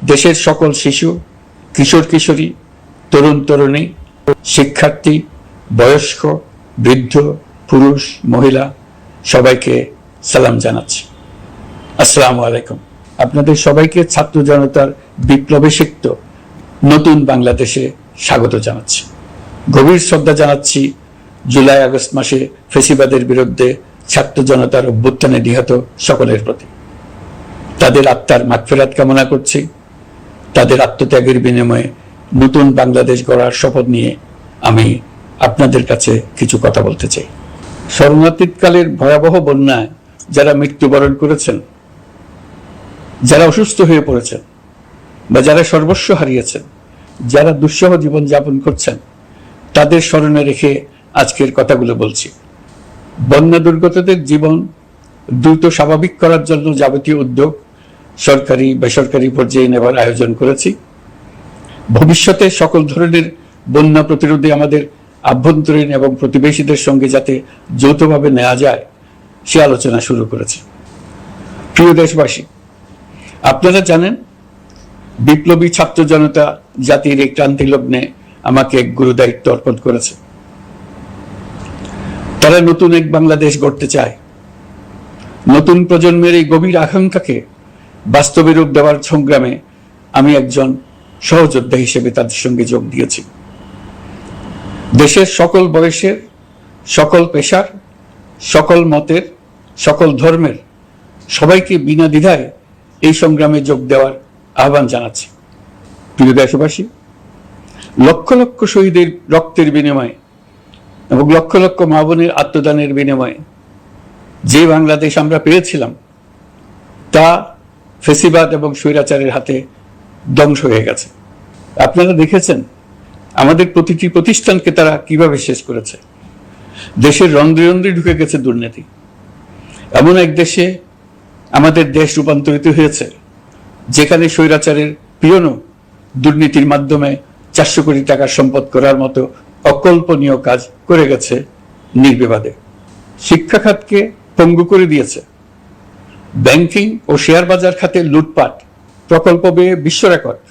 দেশের সকল শিশু, কিশোর কিশোরী, তরুণ তরুণী, শিক্ষার্থী, বয়স্ক, বৃদ্ধ, পুরুষ, মহিলা সবাইকে সালাম জানাচ্ছি। আসসালামু আলাইকুম। আপনাদের সবাইকে ছাত্র জনতার বিপ্লবে সিক্ত নতুন বাংলাদেশে স্বাগত জানাচ্ছি। গভীর শ্রদ্ধা জানাচ্ছি জুলাই আগস্ট মাসে ফ্যাসিবাদের বিরুদ্ধে ছাত্র জনতার অভ্যুত্থানে নিহত সকলের প্রতি। তাদের আত্মার মাগফিরাত কামনা করছি। তাদের আত্মত্যাগের বিনিময়ে নতুন বাংলাদেশ গড়ার শপথ নিয়ে আমি আপনাদের কাছে কিছু কথা বলতে চাই। শরণার্থীকালের ভয়াবহ বন্যায় যারা মৃত্যুবরণ করেছেন, যারা অসুস্থ হয়ে পড়েছেন বা যারা সর্বস্ব হারিয়েছেন, যারা দুঃসহ জীবন যাপন করছেন, তাদের স্মরণে রেখে আজকের কথাগুলো বলছি। বন্যা দুর্গতদের জীবন দ্রুত স্বাভাবিক করার জন্য যাবতীয় উদ্যোগ সরকারি বেসরকারি পর্যায়ে নেবার আয়োজন করেছি। ভবিষ্যতে সকল ধরনের বন্যা প্রতিরোধে আমাদের আভ্যন্তরীণ এবং প্রতিবেশীদের সঙ্গে যাতে যৌথভাবে নেওয়া যায় সে আলোচনা শুরু করেছে। প্রিয় দেশবাসী, আপনারা জানেন বিপ্লবী ছাত্র জনতা জাতির এই ক্রান্তি লগ্নে আমাকে এক গুরু দায়িত্ব অর্পণ করেছে। তারা নতুন এক বাংলাদেশ গড়তে চায়। নতুন প্রজন্মের এই গভীর আকাঙ্ক্ষাকে বাস্তবে রূপ দেওয়ার সংগ্রামে আমি একজন সহযোদ্ধা হিসেবে তাদের সঙ্গে যোগ দিয়েছি। দেশের সকল বয়সের, সকল পেশার, সকল মতের, সকল ধর্মের সবাইকে বিনা দ্বিধায় এই সংগ্রামে যোগ দেওয়ার আহ্বান জানাচ্ছি। প্রিয় দেশবাসী, লক্ষ লক্ষ শহীদের রক্তের বিনিময়ে এবং লক্ষ লক্ষ মা বোনের আত্মদানের বিনিময়ে যে বাংলাদেশ আমরা পেয়েছিলাম তা ফ্যাসিবাদ এবং স্বৈরাচারের হাতে ধ্বংস হয়ে গেছে। আপনারা দেখেছেন আমাদের প্রতিটি প্রতিষ্ঠানকে তারা কিভাবে শেষ করেছে। দেশের রন্ধ্রে রন্ধ্রে ঢুকে গেছে দুর্নীতি। এমন এক দেশে আমাদের দেশ রূপান্তরিত হয়েছে যেখানে স্বৈরাচারের পিয়নও দুর্নীতির মাধ্যমে 400 কোটি টাকার সম্পদ করার মতো অকল্পনীয় কাজ করে গেছে নির্বিবাদে। শিক্ষা খাতকে পঙ্গু করে দিয়েছে। ব্যাংকিং ও শেয়ার বাজার খাতে লুটপাট, প্রকল্প ব্যয়ে বিশ্ব রেকর্ড,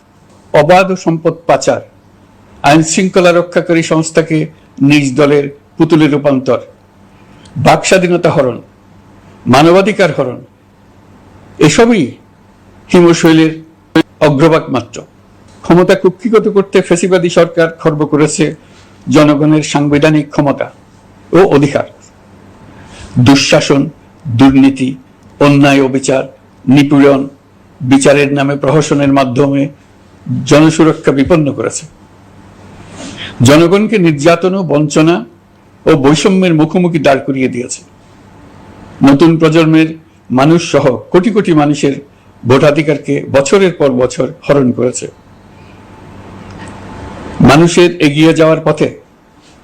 অবাধ সম্পদ পাচার, আইন শৃঙ্খলা রক্ষাকারী সংস্থাকে নিজ দলের পুতুলে রূপান্তর, বাক স্বাধীনতা হরণ, মানবাধিকার হরণ, এসবই হিমশৈলের অগ্রভাগ মাত্র। ক্ষমতা কুক্ষিগত করতে ফ্যাসিবাদী সরকার খর্ব করেছে জনগণের সাংবিধানিক ক্ষমতা ও অধিকার। দুঃশাসন, দুর্নীতি, অন্যায়, অবিচার, নিপীড়ন, বিচারের নামে প্রহসনের মাধ্যমে জনসুরক্ষা বিপন্ন করেছে। জনগণকে নির্যাতন, বঞ্চনা ও বৈষম্যের মুখোমুখি দাঁড় করিয়ে দিয়েছে। নতুন প্রজন্মের মানুষ সহ কোটি কোটি মানুষের ভোটাধিকারকে বছরের পর বছর হরণ করেছে। মানুষের এগিয়ে যাওয়ার পথে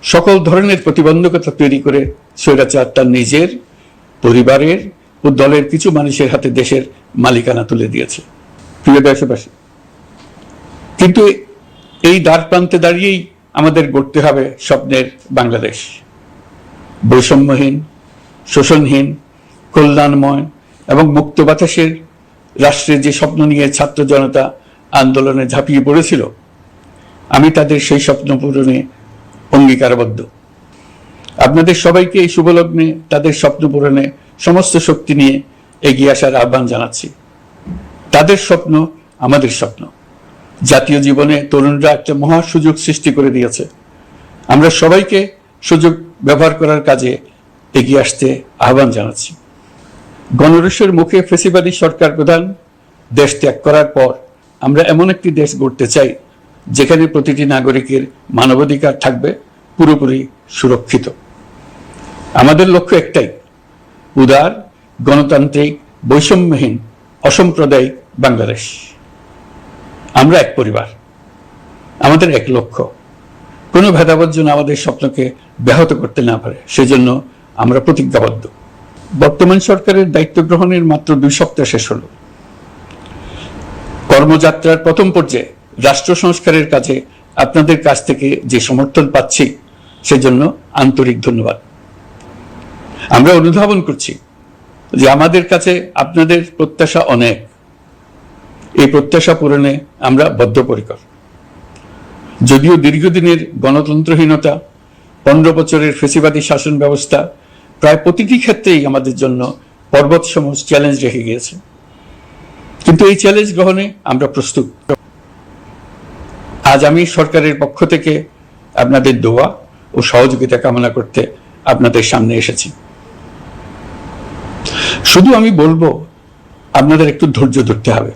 সকল ধরনের প্রতিবন্ধকতা তৈরি করে স্বৈরাচার তার নিজের, পরিবারের ও দলের কিছু মানুষের হাতে দেশের মালিকানা তুলে দিয়েছে। প্রিয় দেশবাসী, কিন্তু এই দ্বার প্রান্তে দাঁড়িয়েই আমাদের গড়তে হবে স্বপ্নের বাংলাদেশ। বৈষম্যহীন, শোষণহীন, কল্যাণময় এবং মুক্ত বাতাসের রাষ্ট্রের যে স্বপ্ন নিয়ে ছাত্র জনতা আন্দোলনে ঝাঁপিয়ে পড়েছিল, আমি তাদের সেই স্বপ্ন পূরণে অঙ্গীকারবদ্ধ। আপনাদের সবাইকে এই শুভলগ্নে তাদের স্বপ্ন পূরণে সমস্ত শক্তি নিয়ে এগিয়ে আসার আহ্বান জানাচ্ছি। তাদের স্বপ্ন আমাদের স্বপ্ন। জাতীয় জীবনে তরুণরা একটা মহা সুযোগ সৃষ্টি করে দিয়েছে। আমরা সবাইকে সুযোগ ব্যবহার করার কাজে এগিয়ে আসতে আহ্বান জানাচ্ছি। গণরোষের মুখে ফ্যাসিবাদী সরকার প্রধান দেশ ত্যাগ করার পর আমরা এমন একটি দেশ গড়তে চাই যেখানে প্রতিটি নাগরিকের মানবাধিকার থাকবে পুরোপুরি সুরক্ষিত। আমাদের লক্ষ্য একটাই, উদার, গণতান্ত্রিক, বৈষম্যহীন, অসাম্প্রদায়িক বাংলাদেশ। আমরা এক পরিবার, আমাদের এক লক্ষ্য। কোনো ভেদাভেদ যেন আমাদের স্বপ্নকে ব্যাহত করতে না পারে, সেজন্য আমরা প্রতিজ্ঞাবদ্ধ। বর্তমান সরকারের দায়িত্ব গ্রহণের মাত্র 2 সপ্তাহ শেষ হলো। কর্মযাত্রার প্রথম পর্যায়ে রাষ্ট্র সংস্কারের কাজে আপনাদের কাছ থেকে যে সমর্থন পাচ্ছি সেজন্য আন্তরিক ধন্যবাদ। আমরা অনুধাবন করছি যে আমাদের কাছে আপনাদের প্রত্যাশা অনেক। এই প্রত্যাশা পূরণে আমরা বদ্ধপরিকর। যদিও দীর্ঘদিনের গণতন্ত্রহীনতা, 15 বছরের ফেসিবাদী শাসন ব্যবস্থা প্রায় প্রতিটি ক্ষেত্রেই আমাদের জন্য পর্বতসম চ্যালেঞ্জ রেখে গিয়েছে, কিন্তু এই চ্যালেঞ্জ গ্রহণে আমরা প্রস্তুত। আজ আমি সরকারের পক্ষ থেকে আপনাদের দোয়া ও সহযোগিতা কামনা করতে আপনাদের সামনে এসেছি। শুধু আমি বলবো, আপনাদের একটু ধৈর্য ধরতে হবে।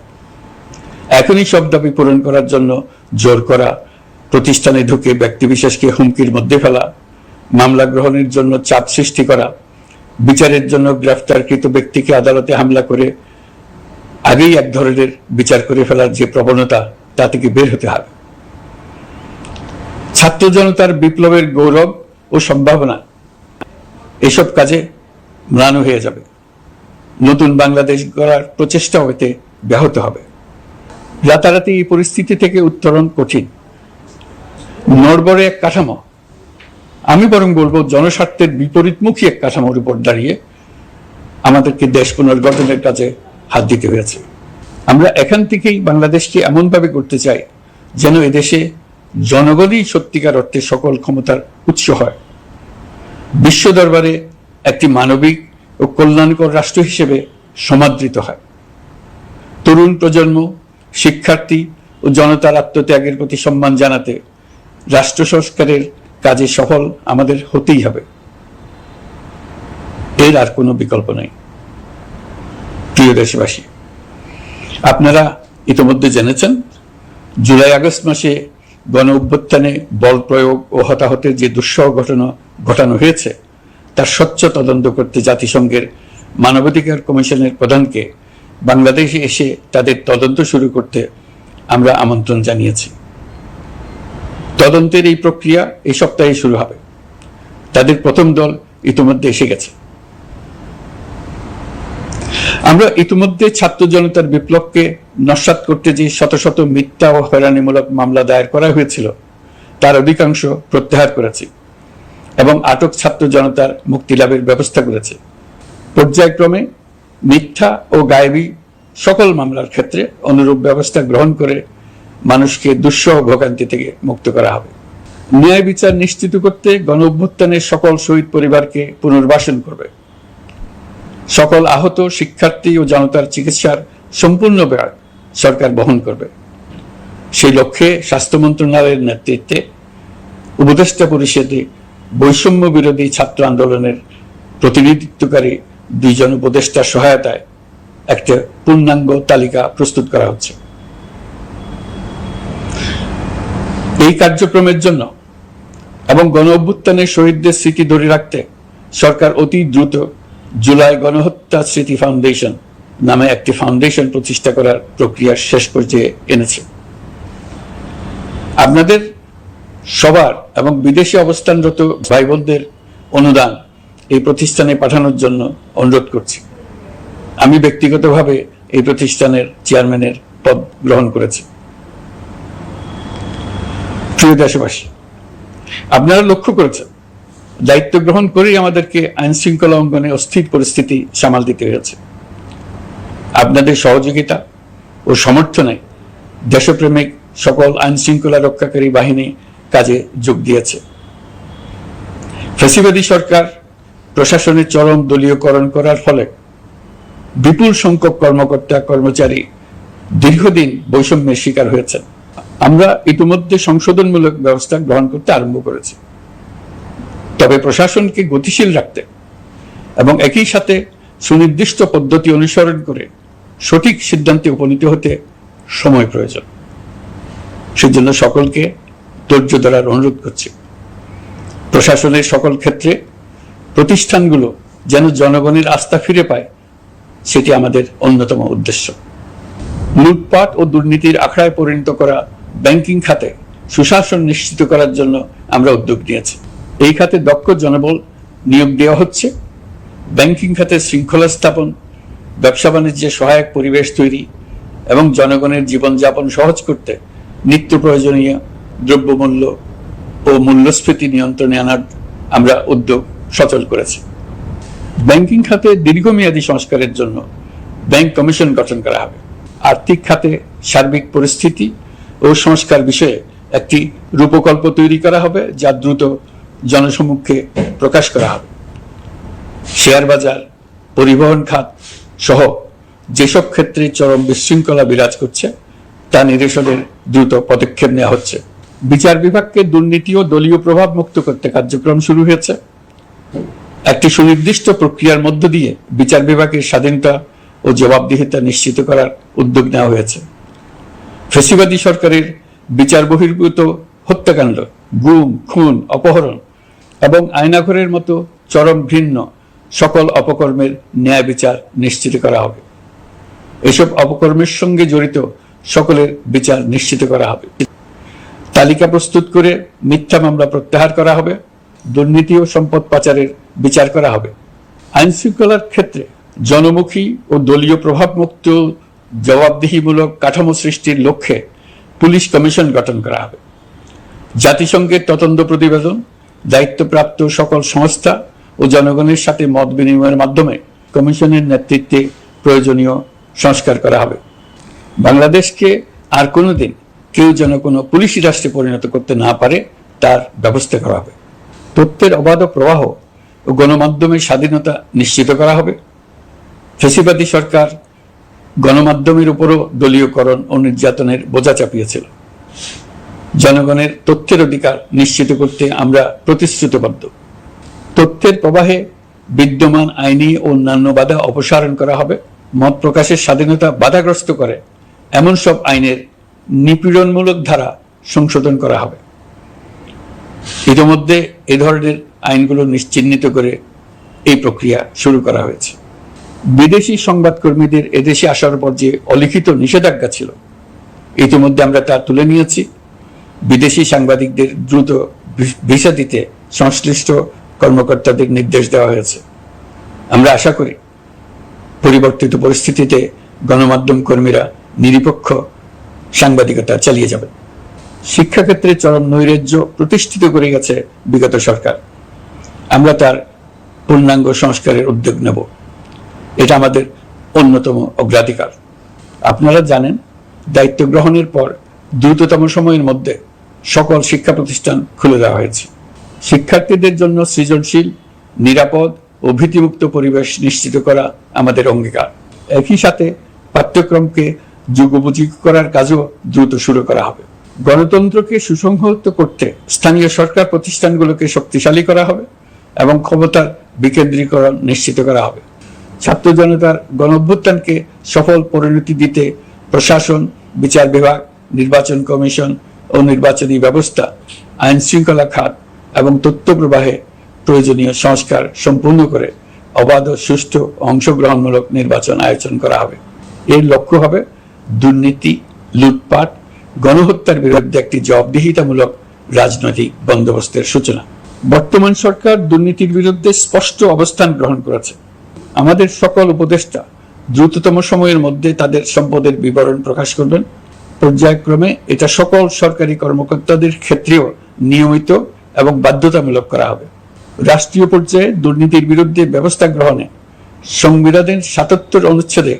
এখনই সব দাবি পূরণ করার জন্য জোর করা, প্রতিষ্ঠানে ঢুকে ব্যক্তিবিশেষকে হুমকির মধ্যে ফেলা, মামলা গ্রহণের জন্য চাপ সৃষ্টি করা, বিচারের জন্য গ্রেফতারকৃত ব্যক্তিকে আদালতে হামলা করে আগেই এক ধরনের বিচার করে ফেলার যে প্রবণতা, তা থেকে বের হতে হবে। ছাত্র জনতার বিপ্লবের গৌরব ও সম্ভাবনা এসব কাজে ম্লান হয়ে যাবে। নতুন বাংলাদেশ গড়ার প্রচেষ্টা হতে ব্যাহত হবে। রাতারাতি এই পরিস্থিতি থেকে উত্তরণ কঠিন। নড়বড়ে এক কাঠামো, আমি বরং বলবো জনস্বার্থের বিপরীতমুখী এক কাঠামোর উপর দাঁড়িয়ে আমাদেরকে দেশ পুনর্গঠনের কাজে হাত দিতে হয়েছে। আমরা এখান থেকেই বাংলাদেশকে এমনভাবে করতে চাই যেন এদেশে জনগণই সত্যিকার অর্থে সকল ক্ষমতার উৎস হয়, বিশ্ব দরবারে একটি মানবিক ও কল্যাণকর রাষ্ট্র হিসেবে সমাদৃত হয়। তরুণ প্রজন্ম, শিক্ষার্থী ও জনতার আত্মত্যাগের প্রতি সম্মান জানাতে রাষ্ট্র সংস্কারের কাজে সফল আমাদের হতেই হবে, এর আর কোনো বিকল্প নেই। প্রিয় দেশবাসী, আপনারা ইতিমধ্যে জেনেছেন জুলাই আগস্ট মাসে গণ অভ্যুত্থানে বল প্রয়োগ ও হতাহতের যে দুঃসহ ঘটনা ঘটানো হয়েছে তার স্বচ্ছ তদন্ত করতে জাতিসংঘের মানবাধিকার কমিশনের প্রধানকে বাংলাদেশে এসে তাদের তদন্ত শুরু করতে আমরা আমন্ত্রণ জানিয়েছি। তদন্তের এই প্রক্রিয়া এই সপ্তাহে শুরু হবে। তাদের প্রথম দল ইতিমধ্যে এসে গেছে। আমরা ইতিমধ্যে ছাত্র জনতার বিপ্লবকে নস্যাৎ করতে যে শত শত মিথ্যা ও হয়রানিমূলক মামলা দায়ের করা হয়েছিল তার অধিকাংশ প্রত্যাহার করেছি এবং আটক ছাত্র জনতার মুক্তি লাভের ব্যবস্থা করেছে। পর্যায়ক্রমে মিথ্যা ও গায়েবী সকল মামলার ক্ষেত্রে অনুরূপ ব্যবস্থা গ্রহণ করে মানুষকে দুঃসহ ভোগান্তি থেকে মুক্ত করা হবে। ন্যায় বিচার নিশ্চিত করতে গণ অভ্যুত্থানের সকল শহীদ পরিবারকে পুনর্বাসন করবে। সকল আহত শিক্ষার্থী ও জনতার চিকিৎসার সম্পূর্ণ ব্যয় সরকার বহন করবে। সেই লক্ষ্যে স্বাস্থ্য মন্ত্রণালয়ের নেতৃত্বে উপদেষ্টা পরিষদে বৈষম্য বিরোধী ছাত্র আন্দোলনের প্রতিনিধিত্বকারী 2 জন উপদেষ্টার সহায়তায় একটা পূর্ণাঙ্গ তালিকা প্রস্তুত করা হচ্ছে। এই কার্যক্রমের জন্য এবং গণ অভ্যুত্থানের শহীদদের স্মৃতি ধরে রাখতে সরকার অতি দ্রুত জুলাই গণহত্যা স্মৃতি ফাউন্ডেশন নামে একটি ফাউন্ডেশন প্রতিষ্ঠা করার প্রক্রিয়া শেষ পর্যায়ে এনেছে। আপনাদের সবার এবং বিদেশে অবস্থানরত ভাই বোনদের অনুদান এই প্রতিষ্ঠানে পাঠানোর জন্য অনুরোধ করছি। আমি ব্যক্তিগতভাবে এই প্রতিষ্ঠানের চেয়ারম্যানের পদ গ্রহণ করেছি। প্রিয় দেশবাসী, আপনারা লক্ষ্য করেছেন দায়িত্ব গ্রহণ করেই আমাদেরকে আইন শৃঙ্খলা অঙ্গনে অস্থির পরিস্থিতি সামাল দিতে হয়েছে। আপনাদের সহযোগিতা ও সমর্থনে দেশপ্রেমিক সকল আইন শৃঙ্খলা রক্ষাকারী বাহিনী কাজে যোগ দিয়েছে। ফ্যাসিবাদী সরকার প্রশাসনের চরম দলীয়করণ করার ফলে বিপুল সংখ্যক কর্মকর্তা কর্মচারী দীর্ঘদিন বৈষম্যের শিকার হয়েছেন। আমরা ইতিমধ্যে সংশোধনমূলক ব্যবস্থা গ্রহণ করতে আরম্ভ করেছি, তবে প্রশাসনকে গতিশীল রাখতে এবং একই সাথে সুনির্দিষ্ট পদ্ধতি অনুসরণ করে সঠিক সিদ্ধান্তে উপনীত হতে সময় প্রয়োজন। সেজন্য সকলকে ধৈর্য ধরার অনুরোধ করছি। প্রশাসনের সকল ক্ষেত্রে প্রতিষ্ঠানগুলো যেন জনগণের আস্থা ফিরে পায়, সেটি আমাদের অন্যতম উদ্দেশ্য। লুটপাট ও দুর্নীতির আখড়ায় পরিণত করা ব্যাংকিং খাতে সুশাসন নিশ্চিত করার জন্য আমরা উদ্যোগ নিয়েছি। এই খাতে দক্ষ জনবল নিয়োগ দেওয়া হচ্ছে। ব্যাংকিং খাতে শৃঙ্খলা স্থাপন, ব্যবসা বাণিজ্যে সহায়ক পরিবেশ তৈরি এবং জনগণের জীবনযাপন সহজ করতে নিত্য প্রয়োজনীয় দ্রব্যমূল্য ও মূল্যস্ফীতি নিয়ন্ত্রণে আনার আমরা উদ্যোগ সচল করেছি। ব্যাংকিং খাতে দীর্ঘমেয়াদী সংস্কারের জন্য ব্যাংক কমিশন গঠন করা হবে। আর্থিক খাতে সার্বিক পরিস্থিতি ও সংস্কার বিষয়ে একটি রূপকল্প তৈরি করা হবে, যা দ্রুত জনসমক্ষে প্রকাশ করা হবে। শেয়ার বাজার, পরিবহন খাত সহ যেসব ক্ষেত্রে চরম বিশৃঙ্খলা বিরাজ করছে তা নিরসনের দ্রুত পদক্ষেপ নেওয়া হচ্ছে। বিচার বিভাগকে দুর্নীতি ও দলীয় প্রভাব মুক্ত করতে কার্যক্রম শুরু হয়েছে। একটি সুনির্দিষ্ট প্রক্রিয়ার মধ্য দিয়ে বিচার বিভাগের স্বাধীনতা ও জবাবদিহিতা নিশ্চিত করার উদ্যোগ নেওয়া হয়েছে। ফ্যাসিবাদী সরকারের বিচার বহির্ভূত হত্যাকাণ্ড, গুম, খুন, অপহরণ এবং আয়নাঘরের মতো চরম ঘৃণ্য সকল অপকর্মের ন্যায় বিচার নিশ্চিত করা হবে। এসব অপকর্মের সঙ্গে জড়িত সকলের বিচার নিশ্চিত করা হবে। তালিকা প্রস্তুত করে মিথ্যা মামলা প্রত্যাহার করা হবে। দুর্নীতি ও সম্পদ পাচারের বিচার করা হবে। আইন শৃঙ্খলার ক্ষেত্রে জনমুখী ও দলীয় প্রভাবমুক্ত জবাবদিহিমূলক কাঠামো সৃষ্টির লক্ষ্যে পুলিশ কমিশন গঠন করা হবে। জাতিসংঘের তদন্ত প্রতিবেদন, দায়িত্বপ্রাপ্ত সকল সংস্থা ও জনগণের সাথে মত বিনিময়ের মাধ্যমে কমিশনের নেতৃত্বে প্রয়োজনীয় সংস্কার করা হবে। বাংলাদেশকে আর কোনোদিন কেউ যেন কোনো পুলিশি রাষ্ট্রে পরিণত করতে না পারে তার ব্যবস্থা করা হবে। তথ্যের অবাধ প্রবাহ ও গণমাধ্যমের স্বাধীনতা নিশ্চিত করা হবে। ফ্যাসিবাদী সরকার গণমাধ্যমের উপরও দলীয়করণ ও নির্যাতনের বোঝা চাপিয়েছিল। জনগণের তথ্যের অধিকার নিশ্চিত করতে আমরা প্রতিশ্রুতিবদ্ধ। তথ্যের প্রবাহে বিদ্যমান আইনি ও অন্যান্য বাধা অপসারণ করা হবে। মত প্রকাশের স্বাধীনতা বাধাগ্রস্ত করে এমন সব আইনের নিপীড়নমূলক ধারা সংশোধন করা হবে। ইতিমধ্যে এ ধরনের আইনগুলো চিহ্নিত করে এই প্রক্রিয়া শুরু করা হয়েছে। বিদেশি সংবাদকর্মীদের এদেশে আসার পর যে অলিখিত নিষেধাজ্ঞা ছিল, ইতিমধ্যে আমরা তা তুলে নিয়েছি। বিদেশি সাংবাদিকদের দ্রুত ভিসা দিতে সংশ্লিষ্ট কর্মকর্তাদের নির্দেশ দেওয়া হয়েছে। আমরা আশা করি পরিবর্তিত পরিস্থিতিতে গণমাধ্যম কর্মীরা নিরপেক্ষ সাংবাদিকতা চালিয়ে যাবেন। শিক্ষাক্ষেত্রে চরম নৈরাজ্য প্রতিষ্ঠিত করে গেছে বিগত সরকার। আমরা তার পূর্ণাঙ্গ সংস্কারের উদ্যোগ নেব। এটা আমাদের অন্যতম অগ্রাধিকার। আপনারা জানেন, দায়িত্ব গ্রহণের পর দ্রুততম সময়ের মধ্যে সকল শিক্ষা প্রতিষ্ঠান খুলে দেওয়া হয়েছে। শিক্ষার্থীদের জন্য সৃজনশীল, নিরাপদ ও ভীতিমুক্ত পরিবেশ নিশ্চিত করা আমাদের অঙ্গীকার। একই সাথে পাঠ্যক্রমকে যুগোপযোগী করার কাজও দ্রুত শুরু করা হবে। গণতন্ত্রকে সুসংহত করতে স্থানীয় সরকার প্রতিষ্ঠানগুলোকে শক্তিশালী করা হবে এবং ক্ষমতার বিকেন্দ্রীকরণ নিশ্চিত করা হবে। ছাত্র জনতার গণঅভ্যুত্থানকে সফল পরিণতি দিতে প্রশাসন, বিচার বিভাগ, নির্বাচন কমিশন ও নির্বাচনী ব্যবস্থা, আইন শৃঙ্খলা খাত এবং তথ্য প্রবাহে প্রয়োজনীয় সংস্কার সম্পূর্ণ করে অবাধ ও সুষ্ঠু অংশগ্রহণমূলক নির্বাচন আয়োজন করা হবে। এর লক্ষ্য হবে দুর্নীতি, লুটপাট, গণহত্যার বিরুদ্ধে একটি জবাবদিহিতামূলক রাজনৈতিক বন্দোবস্তের সূচনা। বর্তমান সরকার দুর্নীতির বিরুদ্ধে স্পষ্ট অবস্থান গ্রহণ করেছে। আমাদের সকল উপদেষ্টা দ্রুততম সময়ের মধ্যে তাদের সম্পদের বিবরণ প্রকাশ করবেন। পর্যায়ক্রমে এটা সকল সরকারি কর্মকর্তাদের ক্ষেত্রেও নিয়মিত এবং বাধ্যতামূলক করা হবে। রাষ্ট্রীয় পর্যায়ে দুর্নীতির বিরুদ্ধে ব্যবস্থা গ্রহণে সংবিধানের ৭৭ অনুচ্ছেদে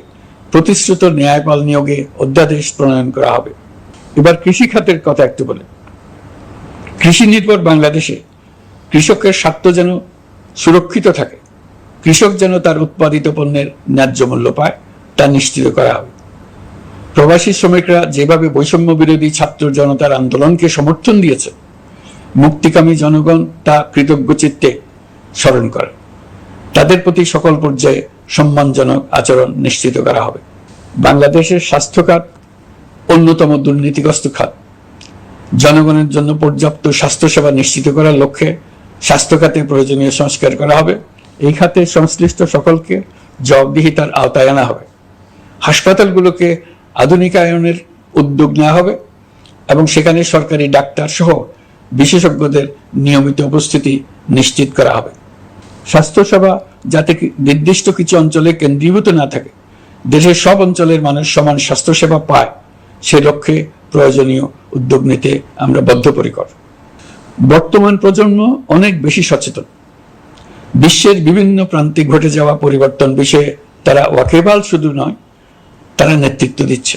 প্রতিশ্রুত ন্যায়পাল নিয়োগে অধ্যাদেশ প্রণয়ন করা হবে। এবার কৃষি খাতের কথা একটু বলে। কৃষি নির্ভর বাংলাদেশে কৃষকের স্বার্থ যেন সুরক্ষিত থাকে, কৃষক যেন তার উৎপাদিত পণ্যের ন্যায্য মূল্য পায়, তা নিশ্চিত করা হবে। প্রবাসী শ্রমিকরা যেভাবে বৈষম্য বিরোধী ছাত্র জনতার আন্দোলনকে সমর্থন দিয়েছে, মুক্তিকামী জনগণ তা কৃতজ্ঞ চিত্তে স্মরণ করে। তাদের প্রতি সকল পর্যায়ে সম্মানজনক আচরণ নিশ্চিত করা হবে। বাংলাদেশের স্বাস্থ্য খাত অন্যতম দুর্নীতিগ্রস্ত খাত। জনগণের জন্য পর্যাপ্ত স্বাস্থ্যসেবা নিশ্চিত করার লক্ষ্যে স্বাস্থ্য খাতে প্রয়োজনীয় সংস্কার করা হবে। এই খাতে সংশ্লিষ্ট সকলকে জবাবদিহিতার আওতায় আনা হবে। হাসপাতালগুলোকে আধুনিকায়নের উদ্যোগ নেওয়া হবে এবং সেখানে সরকারি ডাক্তার সহ বিশেষজ্ঞদের নিয়মিত উপস্থিতি নিশ্চিত করা হবে। স্বাস্থ্যসেবা যাতে নির্দিষ্ট কিছু অঞ্চলে কেন্দ্রীভূত না থাকে, দেশের সব অঞ্চলের মানুষ সমান স্বাস্থ্যসেবা পায়, সে লক্ষ্যে প্রয়োজনীয় উদ্যোগ নিতে আমরা বদ্ধপরিকর। বর্তমান প্রজন্ম অনেক বেশি সচেতন। বিশ্বের বিভিন্ন প্রান্তে ঘটে যাওয়া পরিবর্তন বিষয়ে তারা ওয়াকিবহাল শুধু নয়, তারা নেতৃত্ব দিচ্ছে।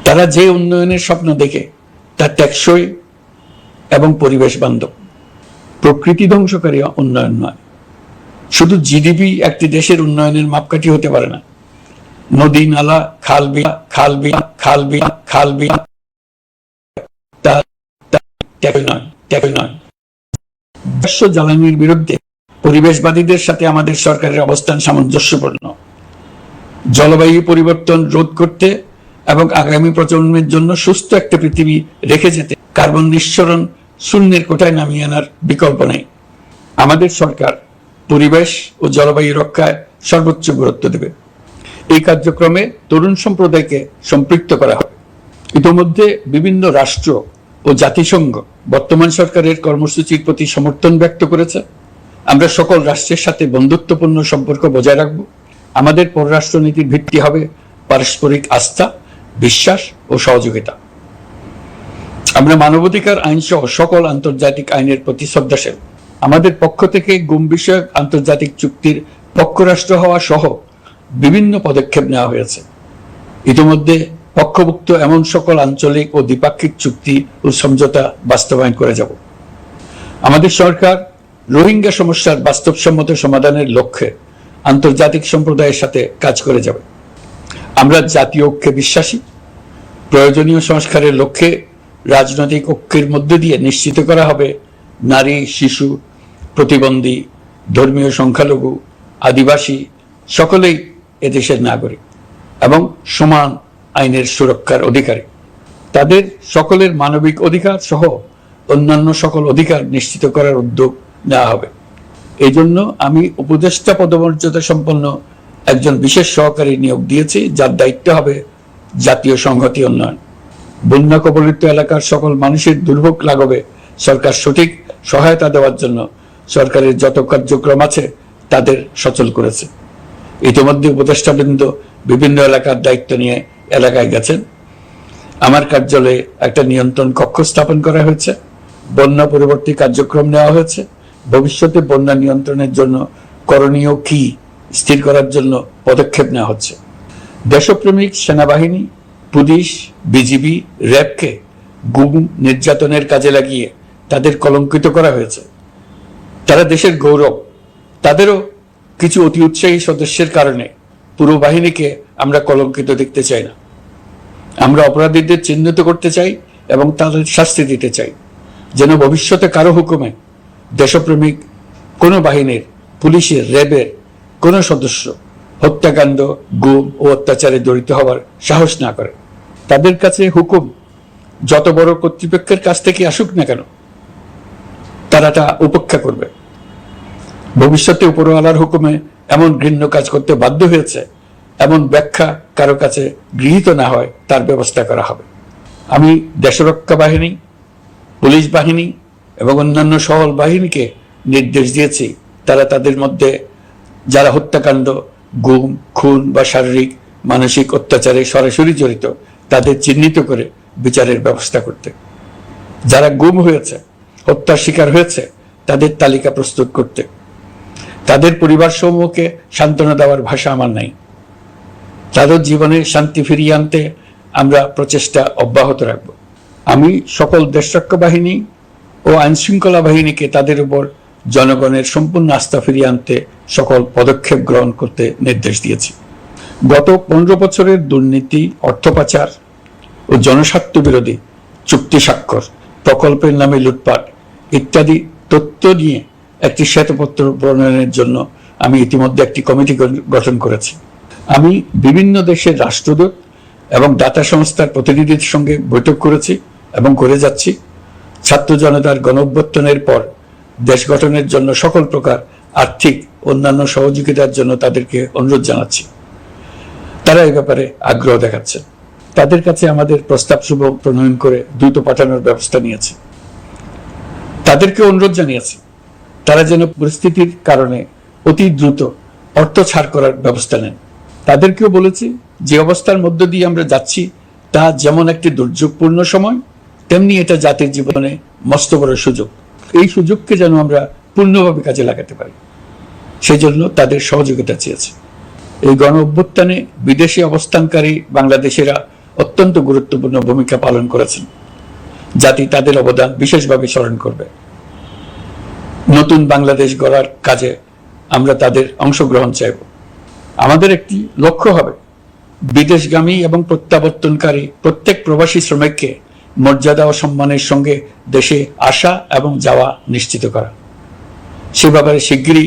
তারা যে উন্নয়নের স্বপ্ন দেখে তা টেকসই এবং পরিবেশ বান্ধব, প্রকৃতি ধ্বংসকারী উন্নয়ন নয়। শুধু জিডিপি একটি দেশের উন্নয়নের মাপকাঠি হতে পারে না। নদী, নালা, খাল বিল তা নয়। জ্বালানির বিরুদ্ধে পরিবেশবাদীদের সাথে আমাদের সরকারের অবস্থান সামঞ্জস্যপূর্ণ। জলবায়ু পরিবর্তন রোধ করতে এবং আগামী প্রজন্মের জন্য সুস্থ একটা পৃথিবী রেখে যেতে কার্বন নিঃসরণ শূন্যের কোঠায় নামিয়ে আনার বিকল্প নেই। আমাদের সরকার পরিবেশ ও জলবায়ু রক্ষায় সর্বোচ্চ গুরুত্ব দেবে। এই কার্যক্রমে তরুণ সম্প্রদায়কে সম্পৃক্ত করা হবে। ইতোমধ্যে বিভিন্ন রাষ্ট্র ও জাতিসংঘ বর্তমান সরকারের কর্মসূচির প্রতি সমর্থন ব্যক্ত করেছে। আমরা সকল রাষ্ট্রের সাথে বন্ধুত্বপূর্ণ সম্পর্ক বজায় রাখব। আমাদের পররাষ্ট্রনীতির ভিত্তি হবে পারস্পরিক আস্থা, বিশ্বাস ও সহযোগিতা। আমরা মানবাধিকার আইন সহ সকল আন্তর্জাতিক আইনের প্রতি শ্রদ্ধাশীল। আমাদের পক্ষ থেকে গুম বিষয়ক আন্তর্জাতিক চুক্তির পক্ষরাষ্ট্র হওয়া সহ বিভিন্ন পদক্ষেপ নেওয়া হয়েছে। ইতিমধ্যে পক্ষভুক্ত এমন সকল আঞ্চলিক ও দ্বিপাক্ষিক চুক্তি ও সমঝোতা বাস্তবায়ন করে যাব। আমাদের সরকার রোহিঙ্গা সমস্যার বাস্তবসম্মত সমাধানের লক্ষ্যে আন্তর্জাতিক সম্প্রদায়ের সাথে কাজ করে যাবে। আমরা জাতীয় ঐক্যে বিশ্বাসী। প্রয়োজনীয় সংস্কারের লক্ষ্যে রাজনৈতিক ঐক্যের মধ্য দিয়ে নিশ্চিত করা হবে নারী, শিশু, প্রতিবন্ধী, ধর্মীয় সংখ্যালঘু, আদিবাসী সকলেই এদেশের নাগরিক এবং সমান আইনের সুরক্ষার অধিকারী। তাদের সকলের মানবিক অধিকার সহ অন্যান্য সকল অধিকার নিশ্চিত করার উদ্যোগ নেওয়া হবে। এই জন্য আমি উপদেষ্টা পদমর্যাদা সম্পন্ন একজন বিশেষ সহকারী নিয়োগ দিয়েছি, যার দায়িত্ব হবে জাতীয় সংহতি উন্নয়ন। বন্যা কবলিত এলাকার সকল মানুষের দুর্ভোগ লাঘবে সরকার সঠিক সহায়তা দেওয়ার জন্য সরকারের যত কার্যক্রম আছে তাদের সচল করেছে। ইতিমধ্যে উপদেষ্টাবৃন্দ বিভিন্ন এলাকার দায়িত্ব নিয়ে এলাকায় গেছেন। আমার কার্যালয়ে একটা নিয়ন্ত্রণ কক্ষ স্থাপন করা হয়েছে। বন্যা পরবর্তী কার্যক্রম নেওয়া হয়েছে। ভবিষ্যতে বন্যা নিয়ন্ত্রণের জন্য করণীয় কি স্থির করার জন্য পদক্ষেপ নেওয়া হচ্ছে। দেশপ্রেমিক সেনাবাহিনী, পুলিশ, বিজিবি, র্যাবকে গুম নির্যাতনের কাজে লাগিয়ে তাদের কলঙ্কিত করা হয়েছে। তারা দেশের গৌরব। তাদেরও কিছু অতি উৎসাহী সদস্যের কারণে পুরো বাহিনীকে আমরা কলঙ্কিত দেখতে চাই না। আমরা অপরাধীদের চিহ্নিত করতে চাই এবং তাদের শাস্তি দিতে চাই, যেন ভবিষ্যতে কারো হুকুমে দেশপ্রেমিক কোনো বাহিনীর, পুলিশের, র্যাবের কোনো সদস্য হত্যাকাণ্ড, গুম ও অত্যাচারে জড়িত হওয়ার সাহস না করে। তাদের কাছে হুকুম যত বড় কর্তৃপক্ষের কাছ থেকে আসুক না কেন, তারা তা উপেক্ষা করবে। ভবিষ্যতে উপরওয়ালার হুকুমে এমন ঘৃণ্য কাজ করতে বাধ্য হয়েছে এমন ব্যাখ্যা কারো কাছে গৃহীত না হয় তার ব্যবস্থা করা হবে। আমি দেশরক্ষা বাহিনী, পুলিশ বাহিনী এবং অন্যান্য সকল বাহিনীকে নির্দেশ দিয়েছি তারা তাদের মধ্যে যারা হত্যাকাণ্ড, গুম, খুন বা শারীরিক মানসিক অত্যাচারে সরাসরি জড়িত তাদের চিহ্নিত করে বিচারের ব্যবস্থা করতে। যারা গুম হয়েছে, হত্যার শিকার হয়েছে তাদের তালিকা প্রস্তুত করতে। তাদের পরিবার সমূহকে সান্ত্বনা দেওয়ার ভাষা আমার নাই। তাদের জীবনে শান্তি ফিরিয়ে আনতে আমরা প্রচেষ্টা অব্যাহত রাখব। আমি সকল দেশরক্ষা বাহিনী ও আইনশৃঙ্খলা বাহিনীকে তাদের উপর জনগণের সম্পূর্ণ আস্থা ফিরিয়ে আনতে সকল পদক্ষেপ গ্রহণ করতে নির্দেশ দিয়েছি। গত 15 বছরের দুর্নীতি, অর্থ পাচার ও জনস্বার্থ বিরোধী চুক্তি স্বাক্ষর, প্রকল্পের নামে লুটপাট ইত্যাদি তথ্য নিয়ে একটি শ্বেতপত্র প্রণয়নের জন্য আমি ইতিমধ্যে একটি কমিটি গঠন করেছি। আমি বিভিন্ন দেশের রাষ্ট্রদূত এবং দাতা সংস্থার প্রতিনিধিদের সঙ্গে বৈঠক করেছি এবং করে যাচ্ছি। ছাত্র জনতার গণঅভ্যুত্থানের পর দেশ গঠনের জন্য সকল প্রকার আর্থিক অন্যান্য সহযোগিতার জন্য তাদেরকে অনুরোধ জানাচ্ছি। তারা এই ব্যাপারে আগ্রহ দেখাচ্ছে। তাদের কাছে আমাদের প্রস্তাব সমূহ প্রণয়ন করে দ্রুত পাঠানোর ব্যবস্থা নিয়েছে। তাদেরকে অনুরোধ জানিয়েছি তারা যেন পরিস্থিতির কারণে অতি দ্রুত অর্থ ছাড় করার ব্যবস্থা নেন। তাদেরকেও বলেছি যে অবস্থার মধ্য দিয়ে আমরা যাচ্ছি তা যেমন একটি দুর্যোগপূর্ণ সময়, তেমনি এটা জাতির জীবনে মস্ত বড় সুযোগ। এই সুযোগকে যেন আমরা পূর্ণভাবে কাজে লাগাতে পারি, সেই জন্য তাদের সহযোগিতা চেয়েছি। এই গণ অভ্যুত্থানে বিদেশে অবস্থানকারী বাংলাদেশিরা অত্যন্ত গুরুত্বপূর্ণ ভূমিকা পালন করেছেন। জাতি তাদের অবদান বিশেষভাবে স্মরণ করবে। নতুন বাংলাদেশ গড়ার কাজে আমরা তাদের অংশগ্রহণ চাইব। আমাদের একটি লক্ষ্য হবে বিদেশগামী এবং প্রত্যাবর্তনকারী প্রত্যেক প্রবাসী শ্রমিককে মর্যাদা ও সম্মানের সঙ্গে দেশে আসা এবং যাওয়া নিশ্চিত করা। সে ব্যাপারে শিগগিরই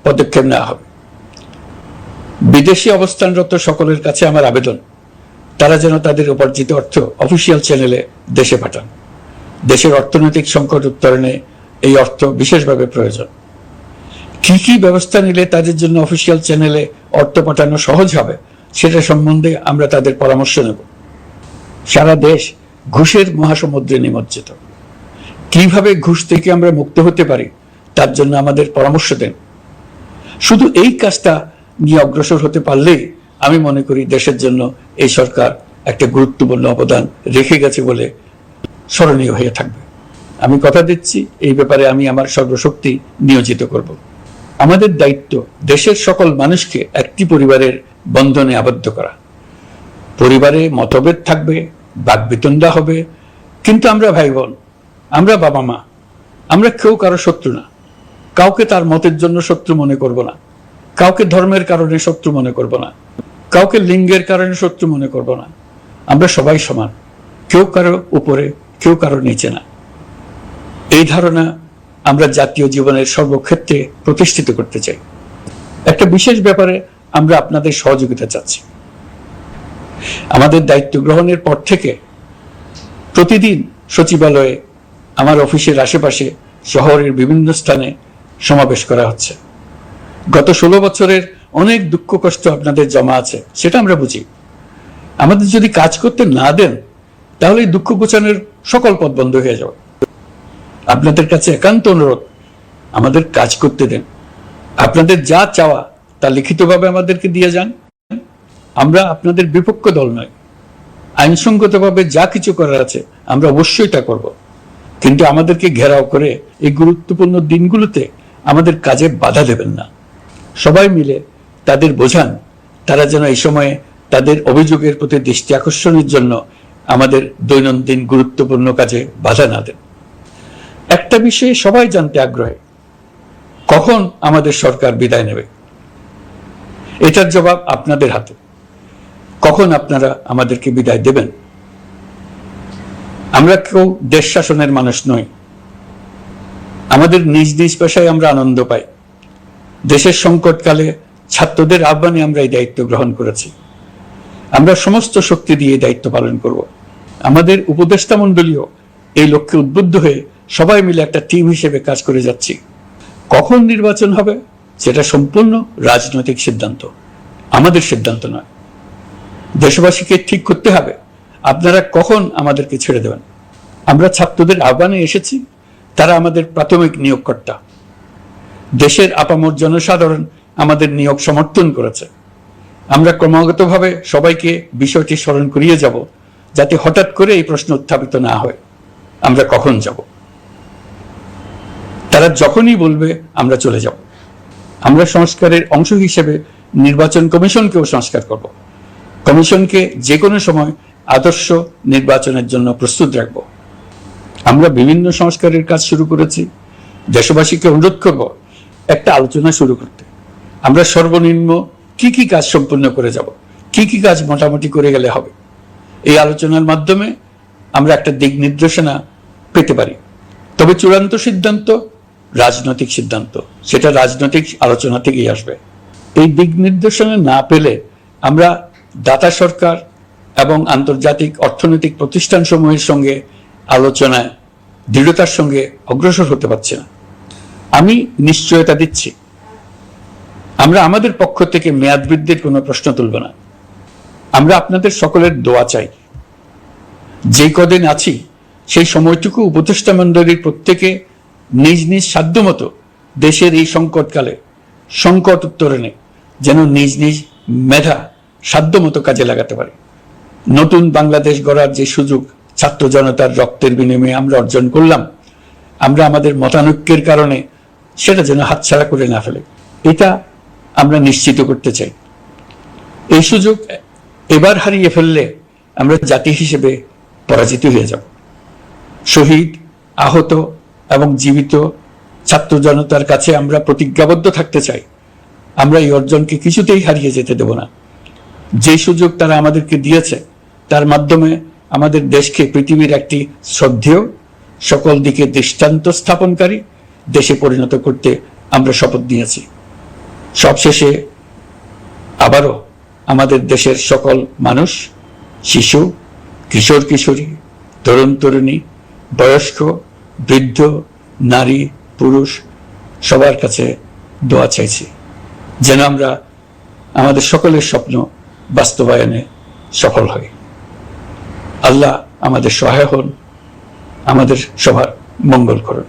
পদক্ষেপ নেওয়া হবে। বিদেশে অবস্থানরত সকলের কাছে আমার আবেদন, তারা যেন তাদের উপার্জিত অর্থ অফিসিয়াল চ্যানেলে দেশে পাঠান। দেশের অর্থনৈতিক সংকট উত্তরণে এই অর্থ বিশেষভাবে প্রয়োজন। কি কি ব্যবস্থা নিলে তাদের জন্য অফিসিয়াল চ্যানেলে অর্থ পাঠানো সহজ হবে সেটা সম্বন্ধে আমরা তাদের পরামর্শ নেব। সারা দেশ ঘুষের মহাসমুদ্রে নিমজ্জিত। কিভাবে ঘুষ থেকে আমরা মুক্ত হতে পারি তার জন্য আমাদের পরামর্শ দেন। শুধু এই কাজটা নিয়ে অগ্রসর হতে পারলেই আমি মনে করি দেশের জন্য এই সরকার একটা গুরুত্বপূর্ণ অবদান রেখে গেছে বলে স্মরণীয় হয়ে থাকবে। আমি কথা দিচ্ছি, এই ব্যাপারে আমি আমার সর্বশক্তি নিয়োজিত করব। আমাদের দায়িত্ব দেশের সকল মানুষকে একটি পরিবারের বন্ধনে আবদ্ধ করা। পরিবারে মতভেদ থাকবে, বাকবিতণ্ডা হবে, কিন্তু আমরা ভাই বোন, আমরা বাবা মা, আমরা কেউ কারো শত্রু না। কাউকে তার মতের জন্য শত্রু মনে করব না, কাউকে ধর্মের কারণে শত্রু মনে করব না, কাউকে লিঙ্গের কারণে শত্রু মনে করব না। আমরা সবাই সমান, কেউ কারো উপরে, কেউ কারো নিচে না। এই ধারণা আমরা জাতীয় জীবনের সর্বক্ষেত্রে প্রতিষ্ঠিত করতে চাই। একটা বিশেষ ব্যাপারে আমরা আপনাদের সহযোগিতা চাচ্ছি। আমাদের দায়িত্ব গ্রহণের পর থেকে প্রতিদিন সচিবালয়ে, আমার অফিসের আশেপাশে, শহরের বিভিন্ন স্থানে সমাবেশ করা হচ্ছে। গত 16 বছরের অনেক দুঃখ কষ্ট আপনাদের জমা আছে, সেটা আমরা বুঝি। আমাদের যদি কাজ করতে না দেন তাহলে দুঃখ ঘোচানোর সকল পথ বন্ধ হয়ে যাবে। আপনাদের কাছে একান্ত অনুরোধ, আমাদের কাজ করতে দেন। আপনাদের যা চাওয়া তা লিখিতভাবে আমাদেরকে দিয়ে যান। আমরা আপনাদের বিপক্ষ দল নয়। আইনসঙ্গতভাবে যা কিছু করার আছে আমরা অবশ্যই তা করব, কিন্তু আমাদেরকে ঘেরাও করে এই গুরুত্বপূর্ণ দিনগুলোতে আমাদের কাজে বাধা দেবেন না। সবাই মিলে তাদের বোঝান, তারা যেন এই সময়ে তাদের অভিযোগের প্রতি দৃষ্টি আকর্ষণের জন্য আমাদের দৈনন্দিন গুরুত্বপূর্ণ কাজে বাধা না দেন। একটা বিষয়ে সবাই জানতে আগ্রহী, কখন আমাদের সরকার বিদায় নেবে। এটার জবাব আপনাদের হাতে। কখন আপনারা আমাদেরকে বিদায় দেবেন? আমরা কেউ দেশ শাসনের মানুষ নই। আমাদের নিজ নিজ পেশায় আমরা আনন্দ পাই। দেশের সংকটকালে ছাত্রদের আহ্বানে আমরা এই দায়িত্ব গ্রহণ করেছি। আমরা সমস্ত শক্তি দিয়ে এই দায়িত্ব পালন করব। আমাদের উপদেষ্টা মণ্ডলীও এই লক্ষ্যে উদ্বুদ্ধ হয়ে সবাই মিলে একটা টিম হিসেবে কাজ করে যাচ্ছি। কখন নির্বাচন হবে সেটা সম্পূর্ণ রাজনৈতিক সিদ্ধান্ত, আমাদের সিদ্ধান্ত নয়। দেশবাসীকে ঠিক করতে হবে আপনারা কখন আমাদেরকে ছেড়ে দেবেন। আমরা ছাত্রদের আহ্বানে এসেছি, তারা আমাদের প্রাথমিক নিয়োগকর্তা। দেশের আপামর জনসাধারণ আমাদের নিয়োগ সমর্থন করেছে। আমরা ক্রমাগতভাবে সবাইকে বিষয়টি স্মরণ করিয়ে যাব, যাতে হঠাৎ করে এই প্রশ্ন উত্থাপিত না হয় আমরা কখন যাব। তারা যখনই বলবে আমরা চলে যাব। আমরা সংস্কারের অংশ হিসেবে নির্বাচন কমিশনকেও সংস্কার করব। কমিশনকে যে কোনো সময় আদর্শ নির্বাচনের জন্য প্রস্তুত রাখব। আমরা বিভিন্ন সংস্কারের কাজ শুরু করেছি। দেশবাসীকে অনুরোধ করব একটা আলোচনা শুরু করতে। আমরা সর্বনিম্ন কি কি কাজ সম্পূর্ণ করে যাব, কি কি কাজ মোটামুটি করে গেলে হবে। এই আলোচনার মাধ্যমে আমরা একটা দিক নির্দেশনা পেতে পারি। তবে চূড়ান্ত সিদ্ধান্ত রাজনৈতিক সিদ্ধান্ত, সেটা রাজনৈতিক আলোচনা থেকেই আসবে। এই দিক নির্দেশনা না পেলে আমরা দাতা সরকার এবং আন্তর্জাতিক অর্থনৈতিক প্রতিষ্ঠানসমূহের সঙ্গে আলোচনায় দৃঢ়তার সঙ্গে অগ্রসর হতে পারছি না। আমি নিশ্চয়তা দিচ্ছি, আমরা আমাদের পক্ষ থেকে মেয়াদ বৃদ্ধির কোনো প্রশ্ন তুলব না। আমরা আপনাদের সকলের দোয়া চাই। যে কদিন আছি সেই সময়টুকু উপদেষ্টা মণ্ডলীর প্রত্যেকে নিজ নিজ সাধ্যমতো দেশের এই সংকটকালে সংকট উত্তরণে যেন নিজ নিজ মেধা সাধ্যমতো কাজে লাগাতে পারে। নতুন বাংলাদেশ গড়ার যে সুযোগ ছাত্র জনতার রক্তের বিনিময়ে আমরা অর্জন করলাম, আমরা আমাদের মতানৈক্যের কারণে সেটা যেন হাতছাড়া করে না ফেলে, এটা আমরা নিশ্চিত করতে চাই। এই সুযোগ এবার হারিয়ে ফেললে আমরা জাতি হিসেবে পরাজিত হয়ে যাব। শহীদ, আহত এবং জীবিত ছাত্র জনতার কাছে আমরা প্রতিজ্ঞাবদ্ধ থাকতে চাই, আমরা এই অর্জনকে কিছুতেই হারিয়ে যেতে দেব না। যে সুযোগ তারা আমাদেরকে দিয়েছে তার মাধ্যমে আমাদের দেশকে পৃথিবীর একটি শ্রদ্ধেয়, সকল দিকে দৃষ্টান্ত স্থাপনকারী দেশে পরিণত করতে আমরা শপথ নিয়েছি। সবশেষে আবারও আমাদের দেশের সকল মানুষ, শিশু, কিশোর কিশোরী, তরুণ তরুণী, বয়স্ক, বৃদ্ধ, নারী, পুরুষ সবার কাছে দোয়া চাইছি যেন আমরা আমাদের সকলের স্বপ্ন বাস্তবায়নে সফল হই। আল্লাহ আমাদের সহায় হন, আমাদের সবার মঙ্গল করুন।